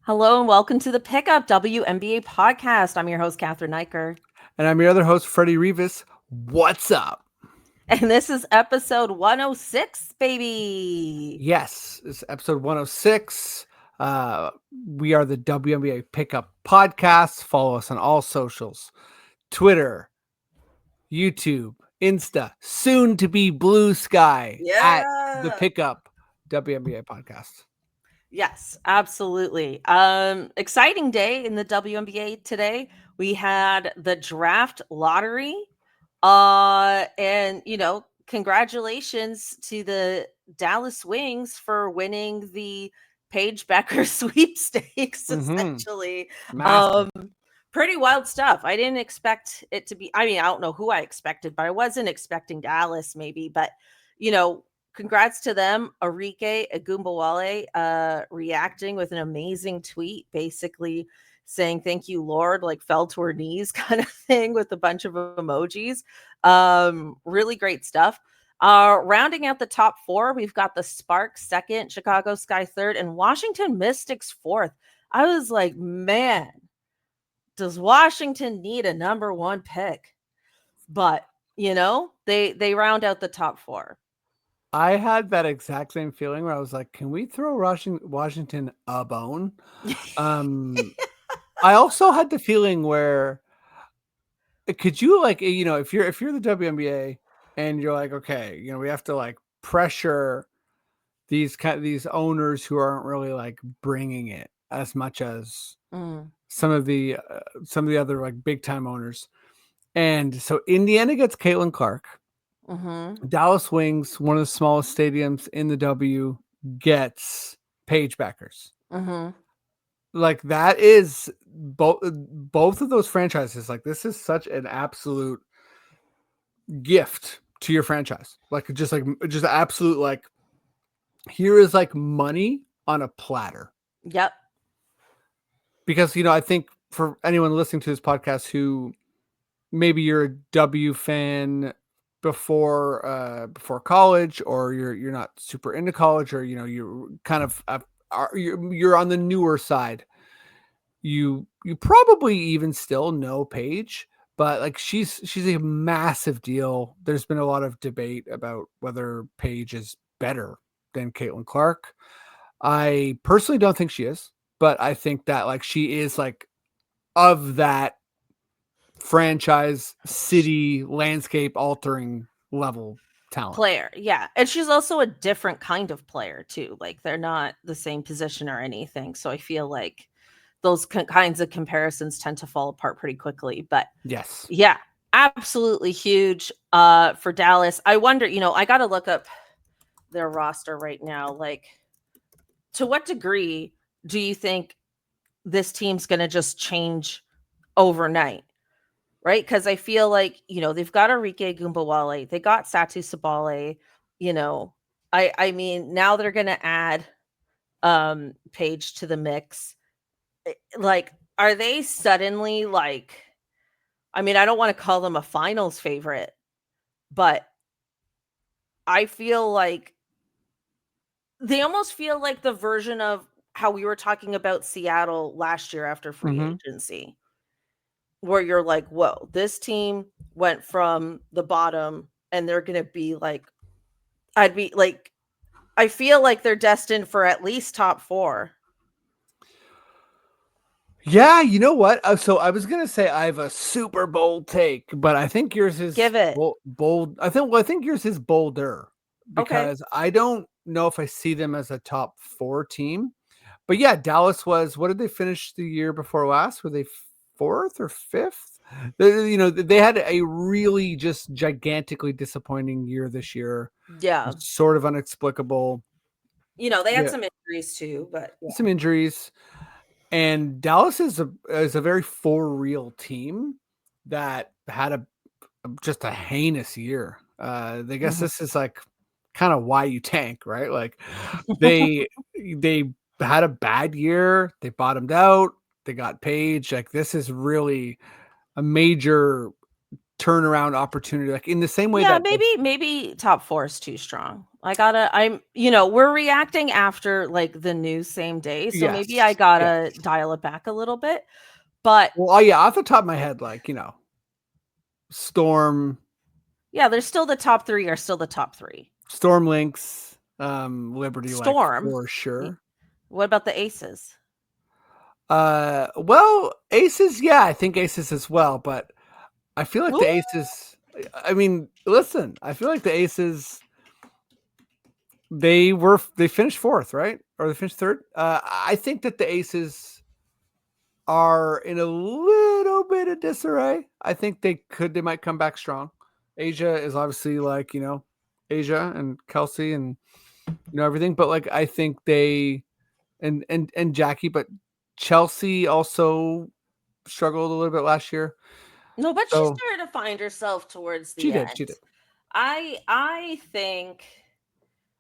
Hello and welcome to the Pickup WNBA podcast. I'm your host, Cathryn Freddie. And I'm your other host, Freddie Rivas. What's up? And this is episode 106, baby. Yes, it's episode 106. We are the WNBA Pickup Podcast. Follow us on all socials: Twitter, YouTube, Insta, soon to be Blue Sky at the Yeah. Pickup WNBA Podcast. Yes, absolutely. Exciting day in the WNBA today. We had the draft lottery. And congratulations to the Dallas Wings for winning the Paige Bueckers sweepstakes, essentially. Massive. Pretty wild stuff. I didn't expect it to be, I mean, I don't know who I expected, but I wasn't expecting Dallas maybe, but congrats to them. Arike Agumbawale reacting with an amazing tweet, basically saying thank you, Lord, like fell to her knees kind of thing with a bunch of emojis. Really great stuff. Rounding out the top four, we've got the Sparks second, Chicago Sky third, and Washington Mystics fourth. I was like, man, does Washington need a number one pick? But they round out the top four. I had that exact same feeling where I was like, can we throw Washington a bone? I also had the feeling where could you if you're the WNBA and you're like, okay, we have to like pressure these owners who aren't really like bringing it as much as some of the other like big time owners. And so Indiana gets Caitlin Clark. Dallas Wings, one of the smallest stadiums in the W, gets Paige Bueckers. Like that is both of those franchises. Like this is such an absolute gift to your franchise. Like just absolute like here is like money on a platter. Yep. Because I think for anyone listening to this podcast who maybe you're a W fan before college, or you're not super into college, or you're kind of you're on the newer side, you probably even still know Paige, but like she's a massive deal. There's been a lot of debate about whether Paige is better than Caitlin Clark. I personally don't think she is, but I think that like she is like of that franchise, city, landscape altering level talent. Player, yeah. And she's also a different kind of player too. Like they're not the same position or anything. So I feel like those kinds of comparisons tend to fall apart pretty quickly. But yes, yeah, absolutely huge for Dallas. I wonder, I got to look up their roster right now. Like, to what degree do you think this team's going to just change overnight? Right? Because I feel like, they've got Arike Gumbawale, they got Satu Sabale, I mean, now they're going to add Paige to the mix. Like, are they suddenly like, I mean, I don't want to call them a finals favorite, but I feel like they almost feel like the version of how we were talking about Seattle last year after free agency, where you're like, whoa, this team went from the bottom and they're going to be like, I feel like they're destined for at least top four. yeah, you know what? So I was gonna say I have a super bold take, but I think yours is Give it. bold. I think yours is bolder Okay. because I don't know if I see them as a top 4 team. But yeah, Dallas was. What did they finish the year before last? Were they 4th or 5th? They had a really just gigantically disappointing year this year. Yeah. Sort of inexplicable. They had some injuries too, but yeah. Some injuries. And Dallas is a very for real team that had just a heinous year. I guess this is like kind of why you tank, right? Like they had a bad year, they bottomed out, they got Paige. Like this is really a major turnaround opportunity, like in the same way Yeah, that maybe top 4 is too strong. We're reacting after like the news same day, so maybe I yes. gotta dial it back a little bit. But Well, yeah, off the top of my head, like, Storm, yeah, there's still the top 3 are still the top 3. Storm Lynx, Liberty, like Storm. for sure. What about the Aces? Well, Aces, yeah, I think Aces as well, but I feel like Ooh. the Aces, I mean, listen, I feel like the Aces, they finished 4th, right? Or they finished 3rd. I think that the Aces are in a little bit of disarray. I think they might come back strong. Asia is obviously like, Asia and Kelsey and everything, but like I think they and Jackie, but Chelsea also struggled a little bit last year. No, but she So started to find herself towards she the did. She end. did. I think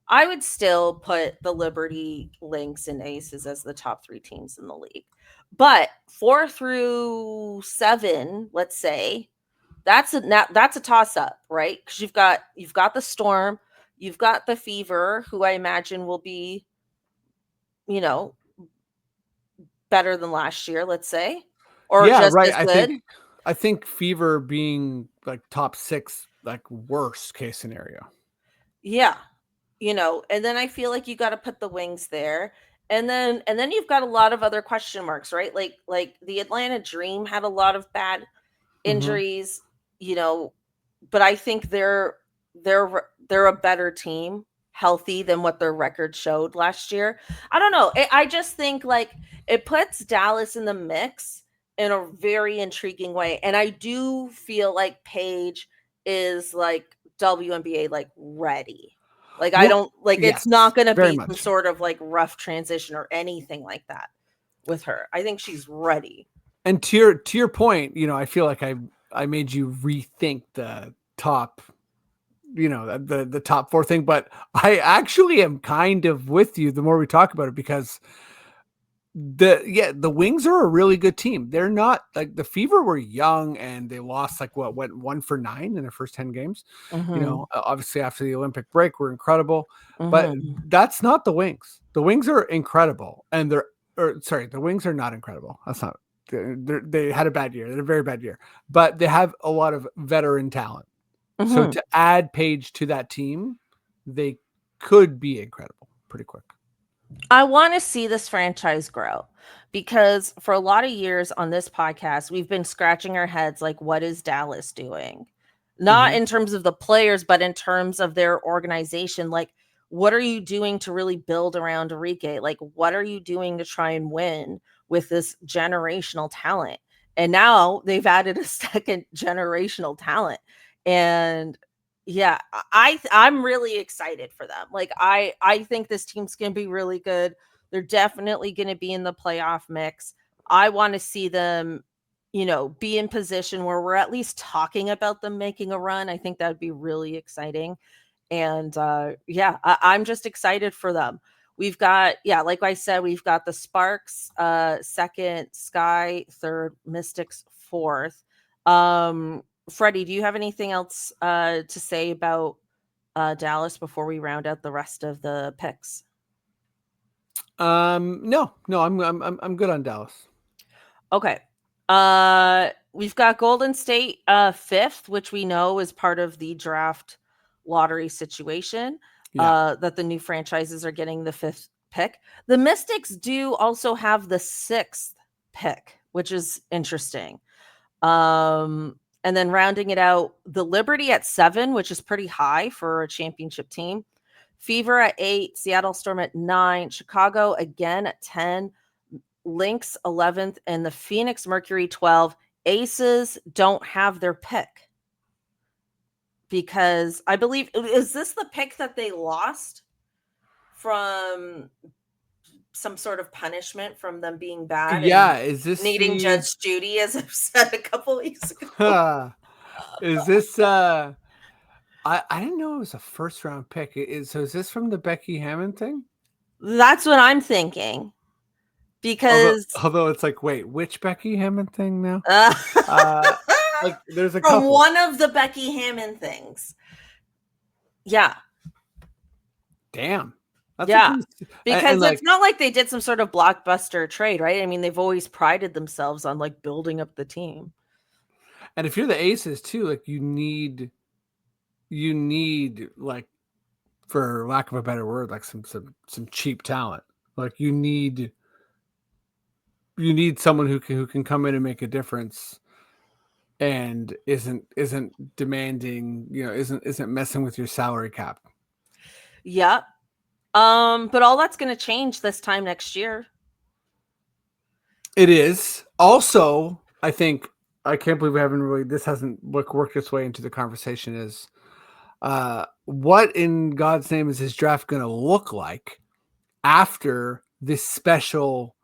I would still put the Liberty, Lynx, and Aces as the top 3 teams in the league. But 4 through 7, let's say, that's a toss up, right? Because you've got the Storm, you've got the Fever, who I imagine will be, better than last year, let's say, or Yeah, just right. as good. I think Fever being like top 6, like worst case scenario. Yeah. And then I feel like you got to put the Wings there. And then you've got a lot of other question marks, right? Like the Atlanta Dream had a lot of bad injuries, but I think they're a better team healthy than what their record showed last year. I don't know. I just think like it puts Dallas in the mix in a very intriguing way. And I do feel like Paige is like WNBA like ready. Like I Well, don't like yes, it's not going to very be some much. sort of like rough transition or anything like that with her. I think she's ready. And to your point, I feel like I made you rethink the top, the top 4 thing, but I actually am kind of with you the more we talk about it, because the Wings are a really good team. They're not like the Fever were young and they lost like went 1 for 9 in their first 10 games. Mm-hmm. Obviously after the Olympic break were incredible, but Mm-hmm. that's not the Wings. The Wings are incredible, and the Wings are not incredible. That's not. They had a bad year. They had a very bad year, but they have a lot of veteran talent. So Mm-hmm. to add Paige to that team, they could be incredible pretty quick. I want to see this franchise grow because for a lot of years on this podcast, we've been scratching our heads like, what is Dallas doing? Not Mm-hmm. in terms of the players, but in terms of their organization. Like, what are you doing to really build around Enrique? Like, what are you doing to try and win with this generational talent? And now they've added a second generational talent. And yeah, I'm really excited for them. Like I think this team's going to be really good. They're definitely going to be in the playoff mix. I want to see them, be in position where we're at least talking about them making a run. I think that would be really exciting. And I'm just excited for them. We've got, like I said, we've got the Sparks, second, Sky, third, Mystics, fourth. Freddie, do you have anything else to say about Dallas before we round out the rest of the picks? No, I'm good on Dallas. Okay. We've got Golden State fifth, which we know is part of the draft lottery situation. Yeah. That the new franchises are getting the fifth pick. The Mystics do also have the sixth pick, which is interesting. And then rounding it out, the Liberty at 7, which is pretty high for a championship team. Fever at 8, Seattle Storm at 9, Chicago again at 10, Lynx 11th, and the Phoenix Mercury 12. Aces don't have their pick because I believe, is this the pick that they lost from some sort of punishment from them being bad and Yeah, is this needing the Judge Judy, as I've said a couple weeks ago? is this I didn't know it was a first round pick. Is this from the Becky Hammond thing? That's what I'm thinking. Because Although it's like, wait, which Becky Hammond thing now? Like there's a From couple. one of the Becky Hammon things. Yeah. Damn. That's Yeah. Because like, it's not like they did some sort of blockbuster trade, right? I mean, they've always prided themselves on like building up the team. and if you're the Aces too, like you need like, for lack of a better word, like some cheap talent. Like you need someone who can come in and make a difference and isn't demanding, isn't messing with your salary cap. Yeah. But all that's going to change this time next year. It is. Also, I think, I can't believe this hasn't worked its way into the conversation, is what in God's name is his draft going to look like after this special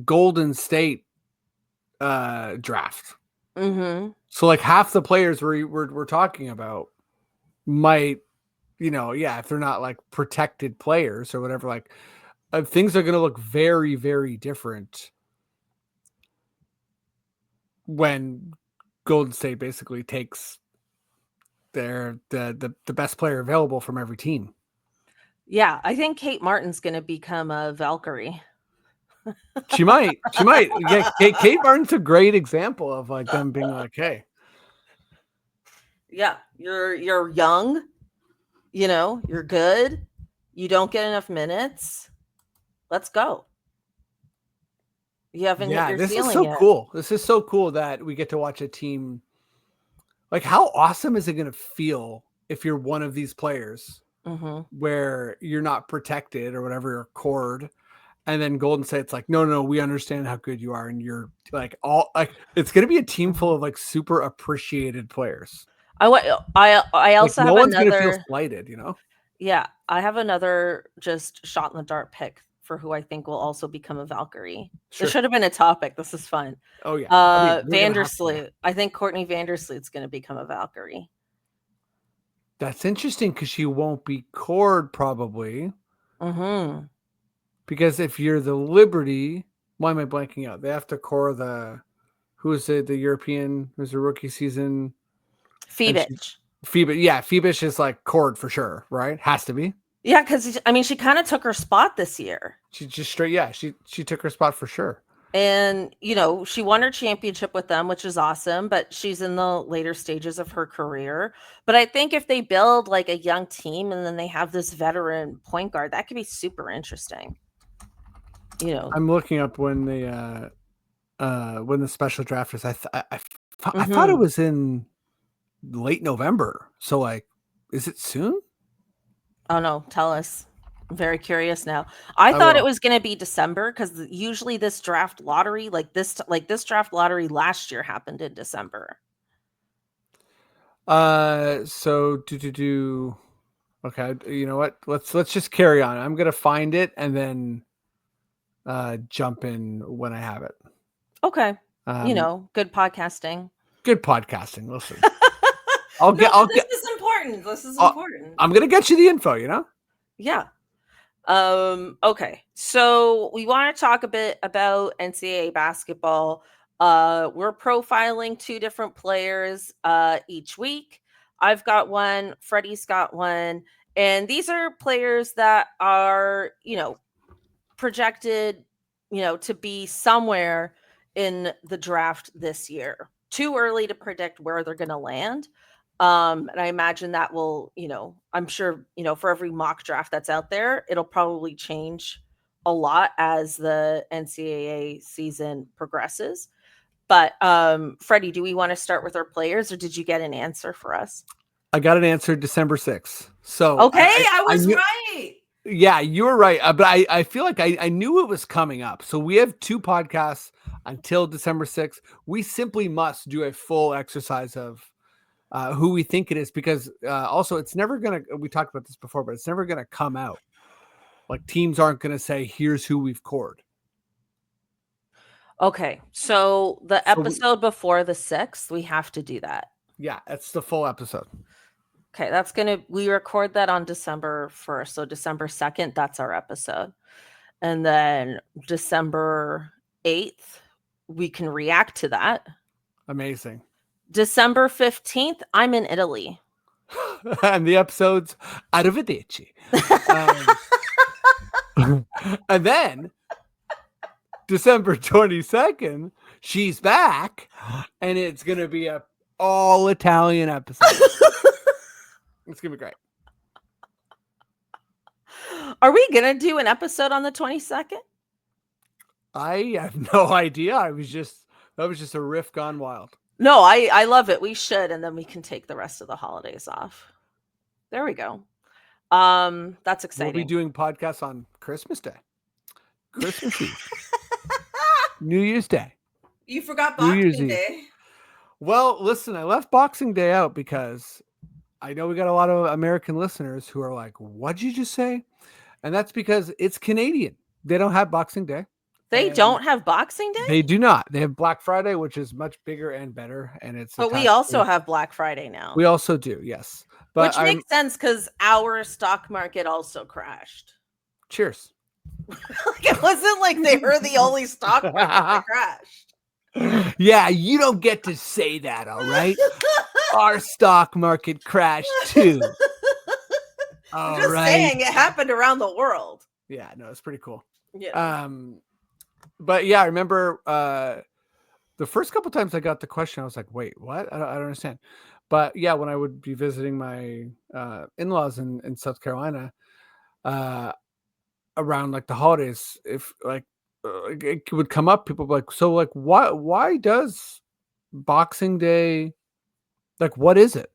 Golden State draft? Mm-hmm. So like half the players we're talking about might, if they're not like protected players or whatever, like things are going to look very, very different when Golden State basically takes the best player available from every team. Yeah, I think Kate Martin's going to become a Valkyrie. She might. Yeah, Kate Martin's a great example of like them being like, hey. Yeah, you're young, you're good. You don't get enough minutes. Let's go. You haven't hit your This is ceiling so yet. cool. This is so cool that we get to watch a team. Like, how awesome is it going to feel if you're one of these players where you're not protected or whatever, you're cord, and then Golden State's like, no, we understand how good you are, and you're like, all like, it's going to be a team full of like super appreciated players. I also like, have no one's going to feel another. slighted, Yeah, I have another just shot in the dark pick for who I think will also become a Valkyrie. Sure. This should have been a topic. This is fun. Oh yeah. I mean, Vandersloot. I think Courtney Vandersloot's going to become a Valkyrie. That's interesting because she won't be cord probably. Mm-hmm. Because if you're the Liberty, why am I blanking out? They have to core who is it? The European, who's a rookie season? Phoebich. Phoebich is like cord for sure, right? Has to be. Yeah, because I mean, she kind of took her spot this year. She just straight, she took her spot for sure. And, she won her championship with them, which is awesome, but she's in the later stages of her career. But I think if they build like a young team and then they have this veteran point guard, that could be super interesting. I'm looking up when the special draft is. I thought it was in late November. So like, is it soon? Oh no, tell us. I'm very curious now. I thought it was going to be December because usually this draft lottery, like this draft lottery last year happened in December. So okay, you know what? Let's just carry on. I'm gonna find it and then jump in when I have it. Okay. Good podcasting. Good podcasting. Listen. This is important. This is important. I'm gonna get you the info, Yeah. Okay. So we want to talk a bit about NCAA basketball. We're profiling 2 different players each week. I've got one, Freddie's got one, and these are players that are, projected, to be somewhere in the draft this year. Too early to predict where they're going to land. And I imagine that will, I'm sure, for every mock draft that's out there, it'll probably change a lot as the NCAA season progresses. But Freddie, do we want to start with our players, or did you get an answer for us? I got an answer December 6th. So okay, I was right. Yeah, you were right. But I feel like I knew it was coming up. So we have 2 podcasts until December 6th. We simply must do a full exercise of who we think it is, because also it's never going to, we talked about this before, but it's never going to come out. Like teams aren't going to say, here's who we've cored. Okay. So the episode before the 6th, we have to do that. Yeah. It's the full episode. Okay. we record that on December 1st. So December 2nd, that's our episode. And then December 8th, we can react to that. Amazing. December 15th, I'm in Italy. And the episode's Arrivederci. And then December 22nd, she's back, and it's going to be a all Italian episode. It's going to be great. Are we going to do an episode on the 22nd? I have no idea. That was just a riff gone wild. No, I love it. We should, and then we can take the rest of the holidays off. There we go. That's exciting. We'll be doing podcasts on Christmas Day, Christmas Eve, New Year's Day. You forgot Boxing Day. Well, listen, I left Boxing Day out because I know we got a lot of American listeners who are like, "What'd you just say?" And that's because it's Canadian. They don't have Boxing Day. They don't have Boxing Day? They do not. They have Black Friday, which is much bigger and better. And it's. But we also have Black Friday now. We also do, yes. But which makes sense because our stock market also crashed. Cheers. It wasn't like they were the only stock market that crashed. Yeah, you don't get to say that, all right? Our stock market crashed too. I'm just saying it happened around the world. Yeah, no, it's pretty cool. Yeah. But yeah, I remember the first couple times I got the question, I was like, wait, what? I don't understand. But yeah, when I would be visiting my in-laws in South Carolina around like the holidays, if like it would come up, people would be like, so like why does Boxing Day, like what is it?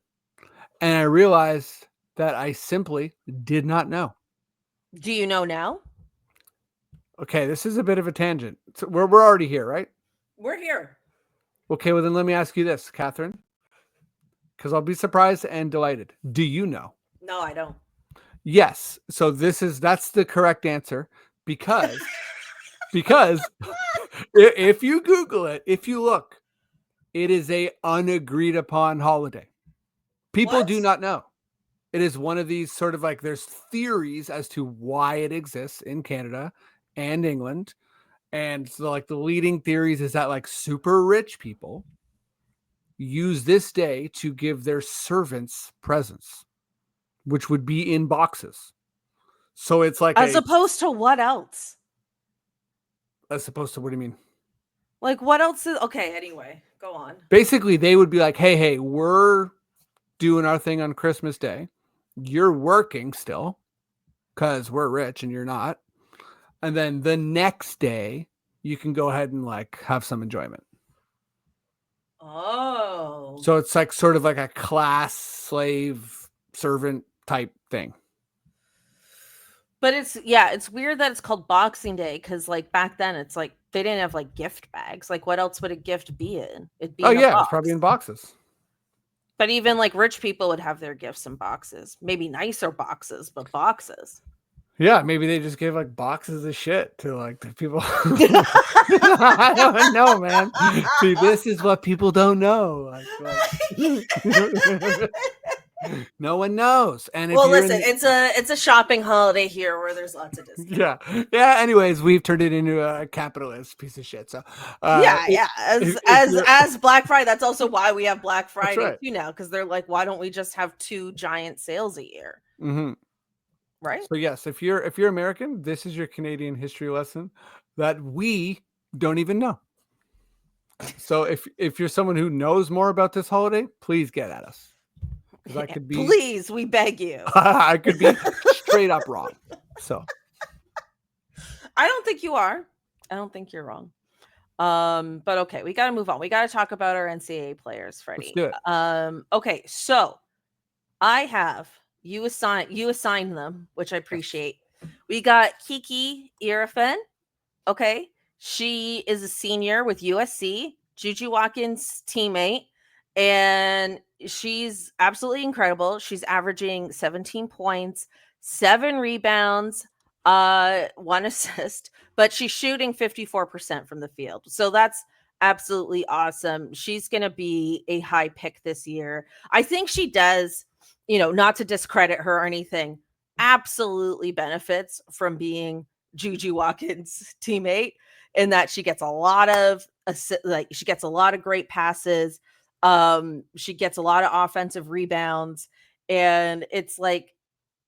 And I realized that I simply did not know. Do you know now? Okay, this is a bit of a tangent. So we're already here, right? We're here. Okay, well then let me ask you this, Cathryn, because I'll be surprised and delighted. Do you know? No, I don't. Yes. So that's the correct answer because if you Google it, if you look, it is a unagreed upon holiday. People do not know. It is one of these sort of like there's theories as to why it exists in Canada and England. And so like the leading theories is that like super rich people use this day to give their servants presents, which would be in boxes. So it's like as opposed to what else? As opposed to what do you mean? Like what else is okay, anyway, go on. Basically, they would be like, hey, we're doing our thing on Christmas Day. You're working still because we're rich and you're not. And then the next day, you can go ahead and like have some enjoyment. Oh. So it's like sort of like a class slave servant type thing. But it's weird that it's called Boxing Day because like back then it's like they didn't have like gift bags. Like what else would a gift be in? It'd be it's probably in boxes. But even like rich people would have their gifts in boxes. Maybe nicer boxes, but boxes. Yeah, maybe they just gave like boxes of shit to like the people. I don't know, man. See, this is what people don't know. Like, no one knows. And well, listen, it's a shopping holiday here where there's lots of discounts. Yeah. Anyways, we've turned it into a capitalist piece of shit. So as Black Friday, that's also why we have Black Friday too now, because they're like, why don't we just have 2 giant sales a year? Mm-hmm. Right. So yes, if you're American, this is your Canadian history lesson that we don't even know. So if you're someone who knows more about this holiday, please get at us. Because I could be please, we beg you. I could be straight up wrong. So I don't think you are. I don't think you're wrong. But okay, we gotta move on. We gotta talk about our NCAA players, Freddie. Let's do it. Okay, so I have you assigned them, which I appreciate. We got Kiki Iriafen. Okay. She is a senior with USC, Juju Watkins' teammate, and she's absolutely incredible. She's averaging 17 points, 7 rebounds, 1 assist, but she's shooting 54% from the field. So that's absolutely awesome. She's going to be a high pick this year. I think she does, not to discredit her or anything, absolutely benefits from being Juju Watkins' teammate in that she gets a lot of like she gets a lot of great passes. She gets a lot of offensive rebounds, and it's like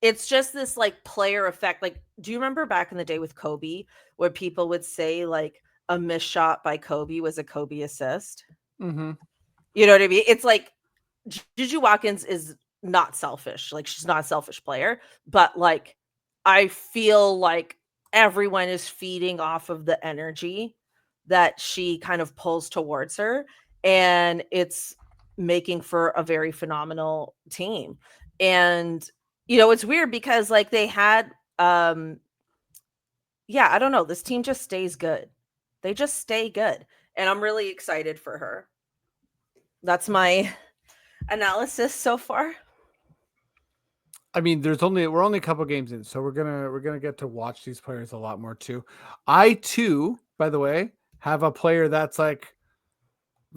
it's just this like player effect. Like, do you remember back in the day with Kobe, where people would say like a missed shot by Kobe was a Kobe assist? Mm-hmm. You know what I mean? It's like Juju Watkins is not selfish. Like, she's not a selfish player, but like I feel like everyone is feeding off of the energy that she kind of pulls towards her, and it's making for a very phenomenal team. And it's weird because like they had yeah, I don't know, this team just stays good. They just stay good, and I'm really excited for her. That's my analysis so far. I mean, we're only a couple games in, so we're gonna get to watch these players a lot more too. I too, by the way, have a player that's like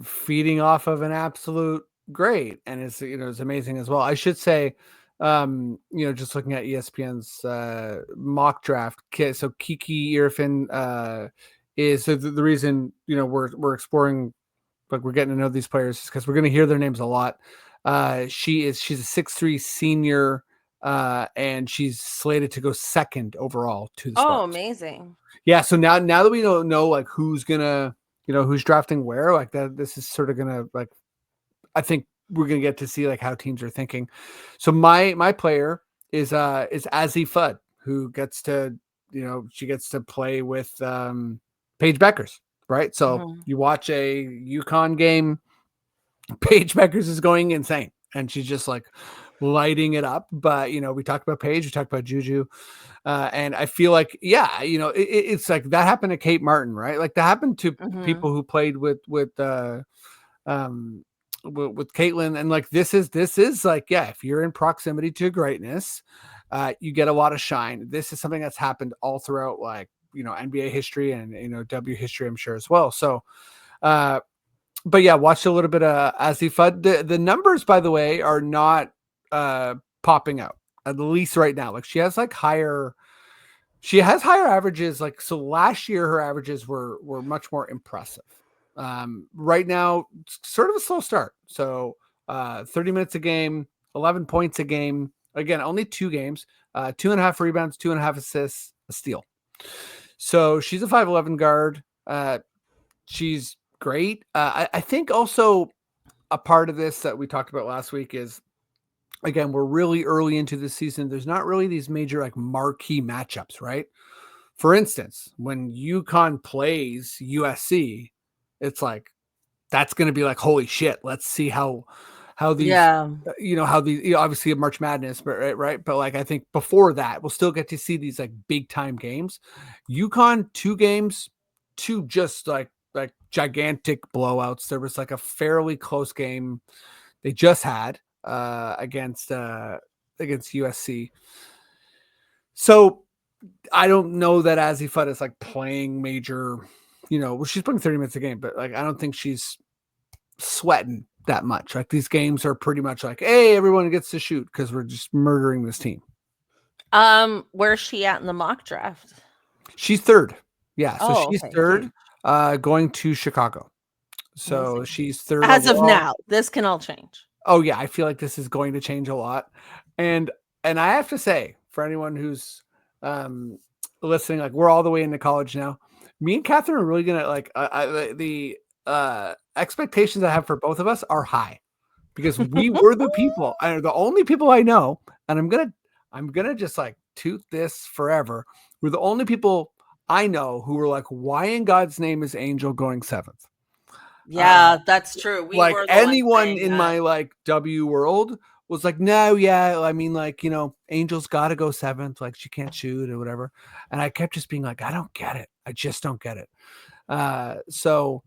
feeding off of an absolute great, and it's amazing as well. I should say, just looking at ESPN's mock draft. So Kiki Iriafen is the reason we're exploring, like we're getting to know these players because we're going to hear their names a lot. She's a 6'3" senior, and she's slated to go second overall to the Oh, Sparks. amazing. Yeah, so now that we don't know like who's gonna, who's drafting where, like that, this is sort of gonna like, I think we're gonna get to see like how teams are thinking. So my player is Azzi Fudd, who gets to, she gets to play with Paige Bueckers, right? So you watch a UConn game, Paige Bueckers is going insane, and she's just like lighting it up. But we talked about Paige, we talked about Juju, and I feel like it's like that happened to Kate Martin, right? Like that happened to people who played with Caitlin, and like this is like, yeah, if you're in proximity to greatness, you get a lot of shine. This is something that's happened all throughout like NBA history and W history, I'm sure as well. So but yeah, watched a little bit of Azzi Fudd. The numbers, by the way, are not popping out, at least right now. Like she has higher averages. Like, so last year her averages were much more impressive. Right now, sort of a slow start. So 30 minutes a game, 11 points a game. Again, only 2 games, 2.5 rebounds, 2.5 assists, a steal. So she's a 5'11" guard. She's great. I think also a part of this that we talked about last week is, again, we're really early into the season. There's not really these major like marquee matchups, right? For instance, when UConn plays USC, it's like, that's going to be like, holy shit, let's see how these, how these, obviously March Madness, but right. But like, I think before that, we'll still get to see these like big time games. UConn, 2 games, 2 just like gigantic blowouts. There was like a fairly close game they just had against USC. So I don't know that Azzi Fudd is like playing major, she's playing 30 minutes a game, but like I don't think she's sweating that much. Like these games are pretty much like, hey, everyone gets to shoot because we're just murdering this team. Where's she at in the mock draft? She's 3rd. Yeah, so she's okay. 3rd, going to Chicago. So Amazing. she's 3rd as overall. of now. This can all change. Oh yeah, I feel like this is going to change a lot. And I have to say, for anyone who's listening, like we're all the way into college now. Me and Cathryn are really gonna like the expectations I have for both of us are high, because we were the people, the only people I know, and I'm gonna just like toot this forever. We're the only people I know who were like, why in God's name is Angel going 7th? Yeah, that's true. We like were anyone in my like W world was like, no, yeah, I mean, like, Angel's got to go 7th, like she can't shoot or whatever. And I kept just being like, I don't get it. I just don't get it. So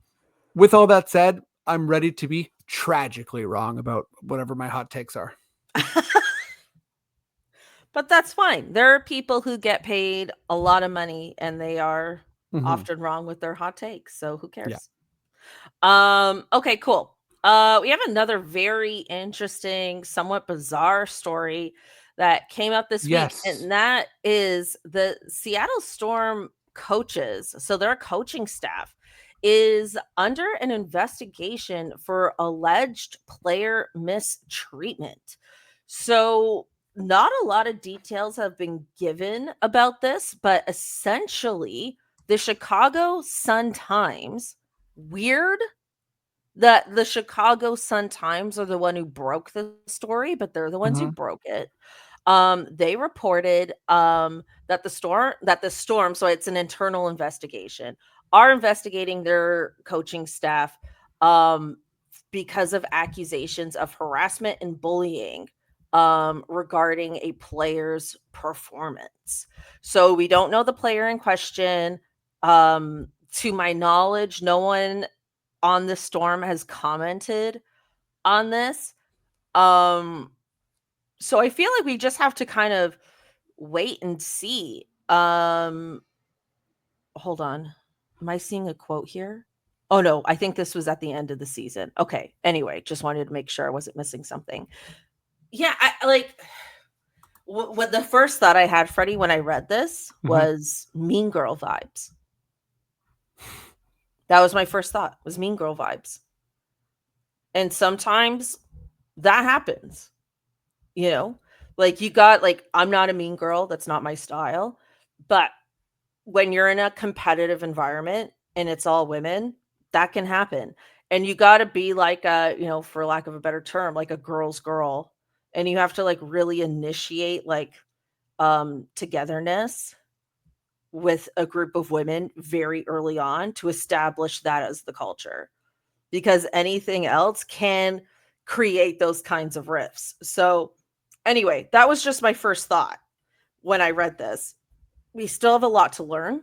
with all that said, I'm ready to be tragically wrong about whatever my hot takes are. But that's fine. There are people who get paid a lot of money and they are often wrong with their hot takes. So who cares? Yeah. Okay, cool. We have another very interesting, somewhat bizarre story that came up this week, and that is the Seattle Storm coaches. So their coaching staff is under an investigation for alleged player mistreatment. So, not a lot of details have been given about this, but essentially, the Chicago Sun-Times, weird that the Chicago Sun-Times are the one who broke the story, but they're the ones who Mhm. broke it. They reported that the storm, so it's an internal investigation, are investigating their coaching staff um, because of accusations of harassment and bullying regarding a player's performance. So we don't know the player in question. To my knowledge, no one on the storm has commented on this. Um, so I feel like we just have to kind of wait and see. Hold on. Am I seeing a quote here? Oh no, I think this was at the end of the season. Okay. Anyway, just wanted to make sure I wasn't missing something. Yeah, I like what the first thought I had, Freddie, when I read this Mhm. was Mean Girl vibes. That was my first thought, was Mean Girl vibes. And sometimes that happens, you know? Like you got like I'm not a mean girl, that's not my style. But when you're in a competitive environment and it's all women, that can happen. And you got to be like a, for lack of a better term, like a girl's girl. And you have to like really initiate like togetherness with a group of women very early on to establish that as the culture, because anything else can create those kinds of rifts. So anyway, that was just my first thought when I read this. We still have a lot to learn,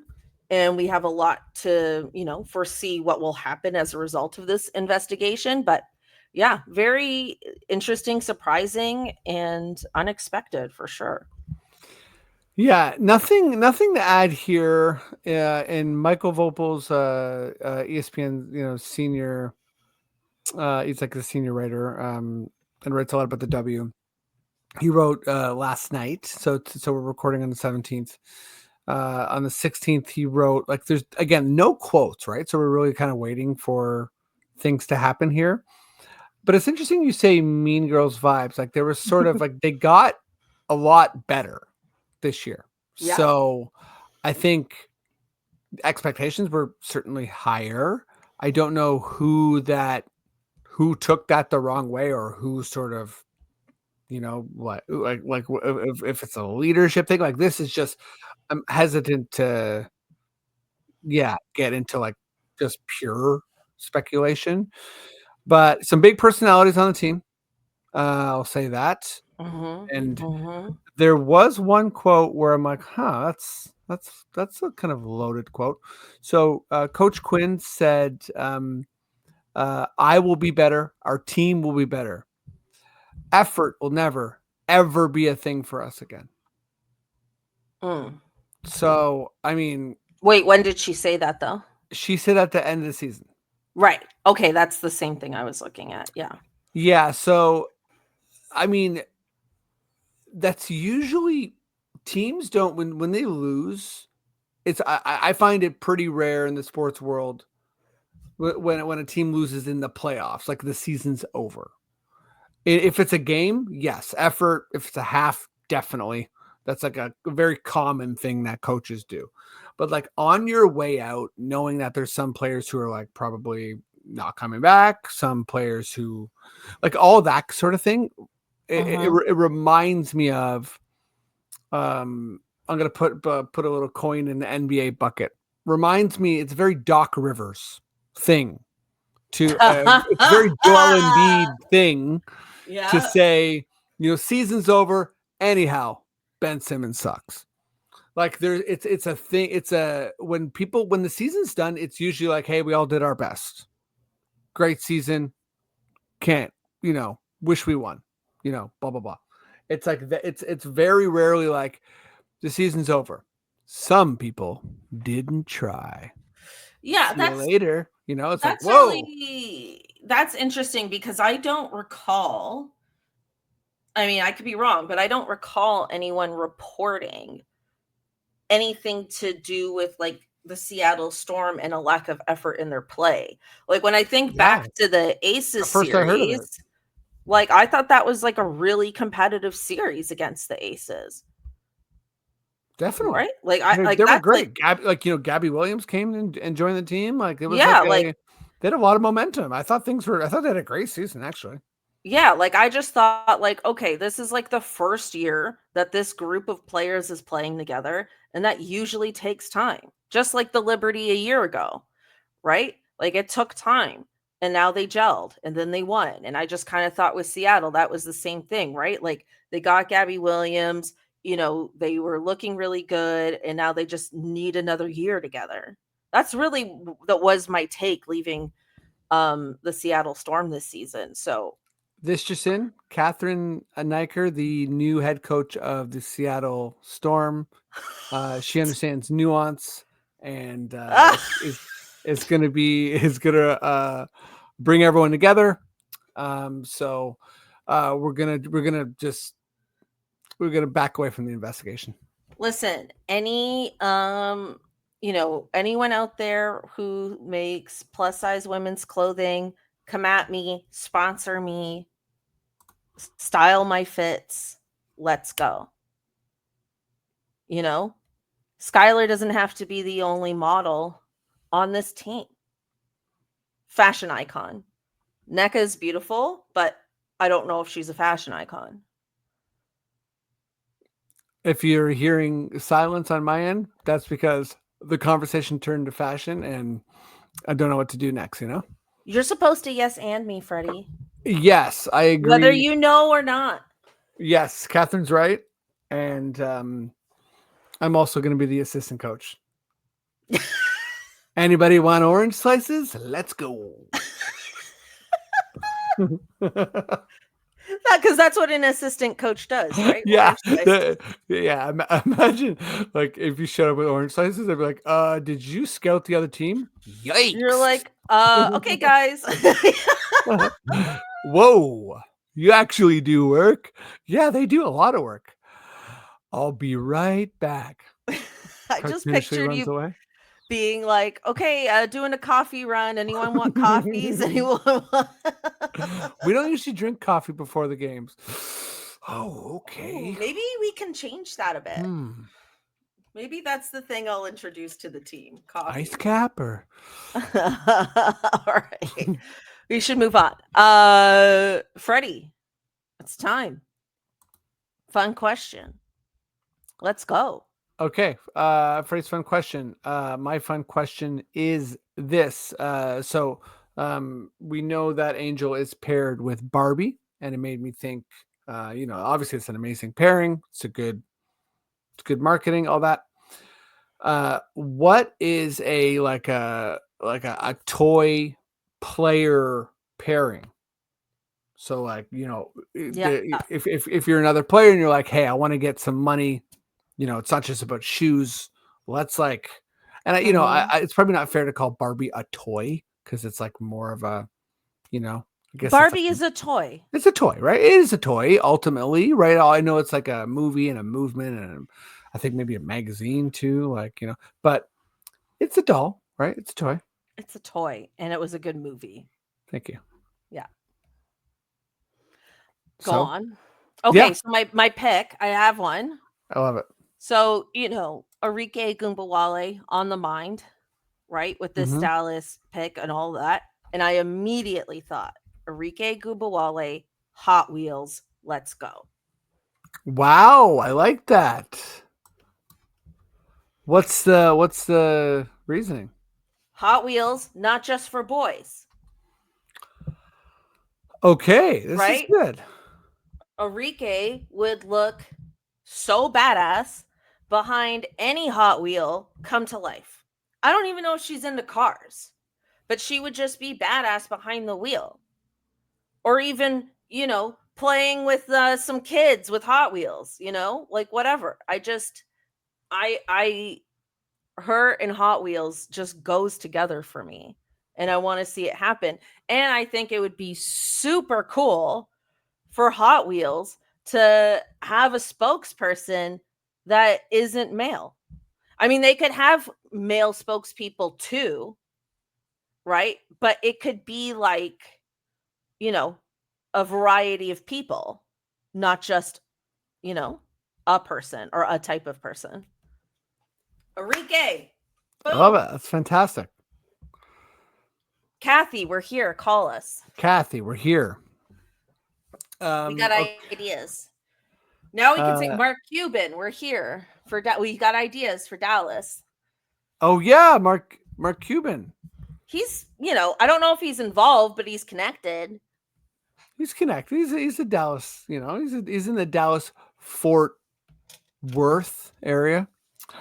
and we have a lot to, foresee what will happen as a result of this investigation. But yeah, very interesting, surprising, and unexpected for sure. Yeah, nothing to add here. In Michael Vopel's ESPN, senior, he's like the senior writer, and writes a lot about the W. He wrote last night, so we're recording on the 17th. On the 16th, he wrote, like, there's again no quotes, right? So we're really kind of waiting for things to happen here. But it's interesting you say Mean Girls vibes. Like there was sort of like they got a lot better this year. Yeah. So I think expectations were certainly higher. I don't know who took that the wrong way, or who sort of, what, like if it's a leadership thing. Like this is just, I'm hesitant to get into like just pure speculation. But some big personalities on the team. I'll say that. Mhm. And Mhm. there was one quote where I'm like, huh, that's a kind of loaded quote. So Coach Quinn said, I will be better. Our team will be better. Effort will never, ever be a thing for us again. Mm. So, I mean, Wait, when did she say that though? she said at the end of the season. Right. Okay, that's the same thing I was looking at. Yeah. Yeah. So, I mean, that's usually teams don't, when they lose, I find it pretty rare in the sports world when a team loses in the playoffs, like the season's over. If it's a game, yes, effort. If it's a half, definitely. That's like a very common thing that coaches do. But like on your way out, knowing that there's some players who are like probably not coming back, some players who, like, all that sort of thing, Mhm. it reminds me of, I'm gonna put a little coin in the NBA bucket. Reminds me, it's a very Doc Rivers thing to, it's a very Joel Embiid thing to Yeah. say, season's over. Anyhow, Ben Simmons sucks. Like it's a thing. It's a, when the season's done, it's usually like, hey, we all did our best. Great season. Can't, wish we won. Blah blah blah. It's like that. It's very rarely like the season's over. Some people didn't try. Yeah, See you that's later. It's like, that's whoa. really that's interesting because I don't recall. I mean, I could be wrong, but I don't recall anyone reporting anything to do with like the Seattle Storm and a lack of effort in their play. Like when I think Yeah. back to the Aces At first I heard of it. series, like I thought that was like a really competitive series against the Aces. Definitely. Right? Like I like They were that's great. like Gabby Williams came and joined the team. Like it was yeah, they had a lot of momentum. I thought they had a great season actually. yeah, like I just thought like, okay, this is like the first year that this group of players is playing together, and that usually takes time. Just like the Liberty a year ago, right? Like it took time, and now they gelled and then they won. And I just kind of thought with Seattle that was the same thing, right? Like they got Gabby Williams, they were looking really good, and now they just need another year together. That's really that was my take leaving the Seattle Storm this season. So This just in, Cathryn Freddie, the new head coach of the Seattle Storm, she understands nuance and is going to bring everyone together. So we're gonna back away from the investigation. Listen, anyone out there who makes plus size women's clothing, come at me, sponsor me, style my fits. Let's go. Skylar doesn't have to be the only model on this team. Fashion icon. NECA is beautiful, but I don't know if she's a fashion icon. If you're hearing silence on my end, that's because the conversation turned to fashion and I don't know what to do next, You're supposed to yes and me, Freddie. Yes, I agree. Whether you know or not. Yes, Cathryn's right. And I'm also going to be the assistant coach. Anybody want orange slices? Let's go. Because that's what an assistant coach does, right? Yeah. Imagine like if you showed up with orange slices, they'd be like, did you scout the other team? Yikes. You're like, okay, guys. Whoa. You actually do work? Yeah, they do a lot of work. I'll be right back. I just pictured you away. Being like, okay, doing a coffee run. Anyone want coffees? Anyone want... We don't usually drink coffee before the games. Oh, okay. Ooh, maybe we can change that a bit. Maybe that's the thing I'll introduce to the team. Coffee. Ice cap or... All right. We should move on. Freddie, it's time. Fun question. Let's go. Okay. Freddie's fun question. My fun question is this. So we know that Angel is paired with Barbie, and it made me think, obviously it's an amazing pairing. It's good marketing, all that. What is a toy player pairing? So if you're another player and you're like, hey, I want to get some money, it's not just about shoes. Let's it's probably not fair to call Barbie a toy because it's like more of a, I guess Barbie is a toy. It's a toy, right? It is a toy ultimately, right? I know it's like a movie and a movement and I think maybe a magazine too, but it's a doll, right? It's a toy. It's a toy, and it was a good movie. Thank you. Yeah. Go on. Okay, so my pick, I have one. I love it. So, Arike Gumbawale on the mind, right? With this Dallas pick and all that. And I immediately thought, Arike Gumbawale, Hot Wheels, let's go. Wow, I like that. What's the reasoning? Hot Wheels, not just for boys. Okay, this is good. Arike would look so badass behind any Hot Wheel come to life. I don't even know if she's into cars, but she would just be badass behind the wheel. Or even, playing with some kids with Hot Wheels, like whatever. Her and Hot Wheels just goes together for me. And I want to see it happen. And I think it would be super cool for Hot Wheels to have a spokesperson that isn't male. I mean, they could have male spokespeople too, right? But it could be like, a variety of people, not just, a person or a type of person. Enrique. I love it. That's fantastic. Kathy, we're here. Call us. Kathy, we're here. We got ideas. Now we can say Mark Cuban. We're here for we got ideas for Dallas. Oh yeah, Mark Cuban. He's, I don't know if he's involved, but he's connected. He's connected. He's a Dallas. He's in the Dallas Fort Worth area.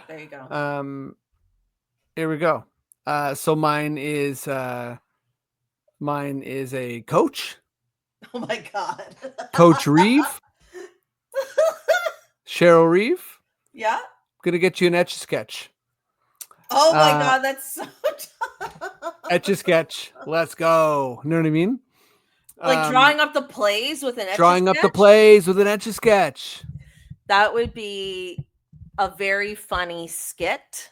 There you go. Here we go. So mine is a coach. Oh my God. Coach Reeve. Cheryl Reeve. Yeah. Gonna get you an Etch-a-Sketch. Oh my God, that's so tough. Etch-a-Sketch. Let's go. You know what I mean? Like drawing up the plays with an Etch-a-Sketch? Drawing up the plays with an Etch-a-Sketch. That would be a very funny skit.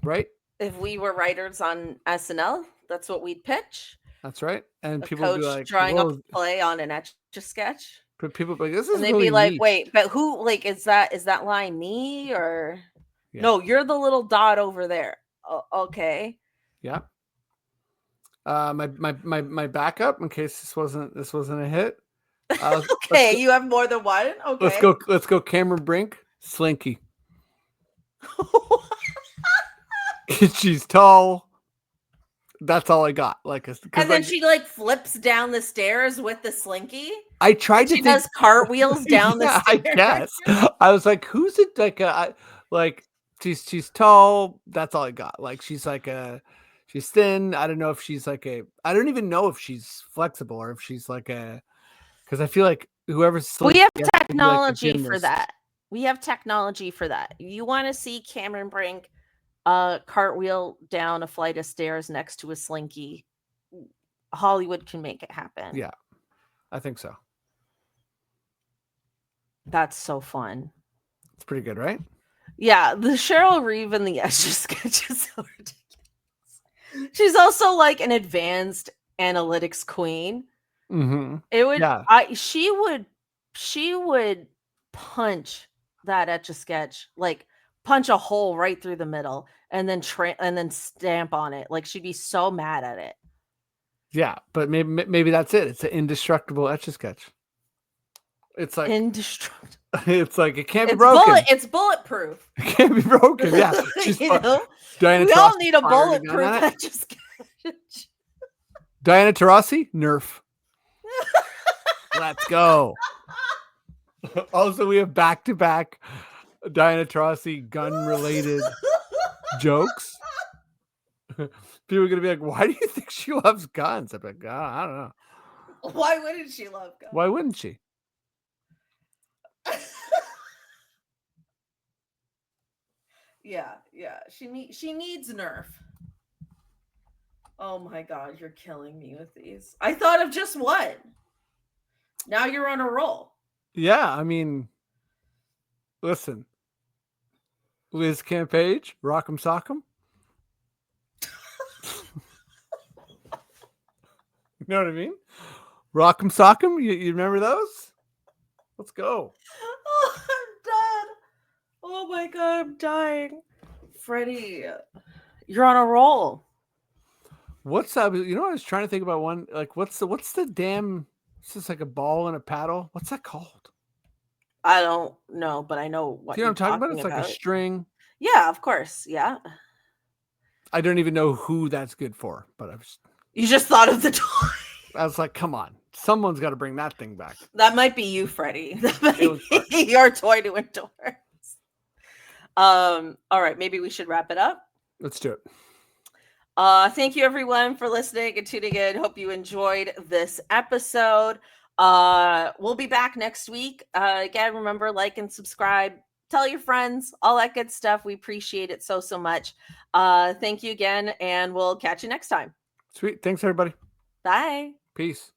Right? If we were writers on SNL, that's what we'd pitch. That's right. And people coach would be like, drawing up a play on an Etch-a-Sketch. But people would be like, this is and they'd really be like, neat. wait, but who, like, is that line me or no, you're the little dot over there. Okay. Yeah. My backup in case this wasn't a hit. Okay, you have more than one. Okay. Let's go Cameron Brink, Slinky. She's tall. That's all I got. And then she like flips down the stairs with the Slinky. I tried to. She does cartwheels down the stairs. I guess. I was like, who's it? She's tall. That's all I got. She's she's thin. I don't know if she's I don't even know if she's flexible or if she's because I feel like whoever's. We have technology for that. We have technology for that. You want to see Cameron Brink cartwheel down a flight of stairs next to a Slinky? Hollywood can make it happen. Yeah, I think so. That's so fun. It's pretty good, right? Yeah, the Cheryl Reeve and the Etch-a-Sketch is so ridiculous. She's also like an advanced analytics queen. Mm-hmm. It would. Yeah. She would punch that Etch-a-Sketch, punch a hole right through the middle, and then stamp on it. She'd be so mad at it. Yeah, but maybe that's it. It's an indestructible Etch-a-Sketch. It's indestructible. It's it can't be broken. It's bulletproof. It can't be broken. Yeah, Diana we all need a bulletproof Etch-a-Sketch. Diana Taurasi, Nerf. Let's go. Also, we have back-to-back Diana Taurasi gun-related jokes. People are gonna be like, "Why do you think she loves guns?" I'm like, I don't know. Why wouldn't she love guns? Why wouldn't she? Yeah. She needs Nerf. Oh my God, you're killing me with these. I thought of just one. Now you're on a roll. Yeah, I mean, listen, Liz Campage, Rock'em Sock'em. You know what I mean? Rock'em Sock'em. You remember those? Let's go. Oh, I'm dead. Oh my God, I'm dying. Freddie, you're on a roll. What's that? I was trying to think about one. What's the damn? It's just like a ball and a paddle. What's that called? I don't know, but I know what I'm talking about. It's like a string. Yeah, of course. Yeah. I don't even know who that's good for, but you just thought of the toy. I was like, come on, someone's got to bring that thing back. That might be you, Freddie. That might be your toy to endorse. All right, maybe we should wrap it up. Let's do it. Thank you everyone for listening and tuning in. Hope you enjoyed this episode. We'll be back next week. Again, remember, like and subscribe, tell your friends, all that good stuff. We appreciate it so much. Thank you again, and we'll catch you next time. Sweet. Thanks, everybody. Bye. Peace.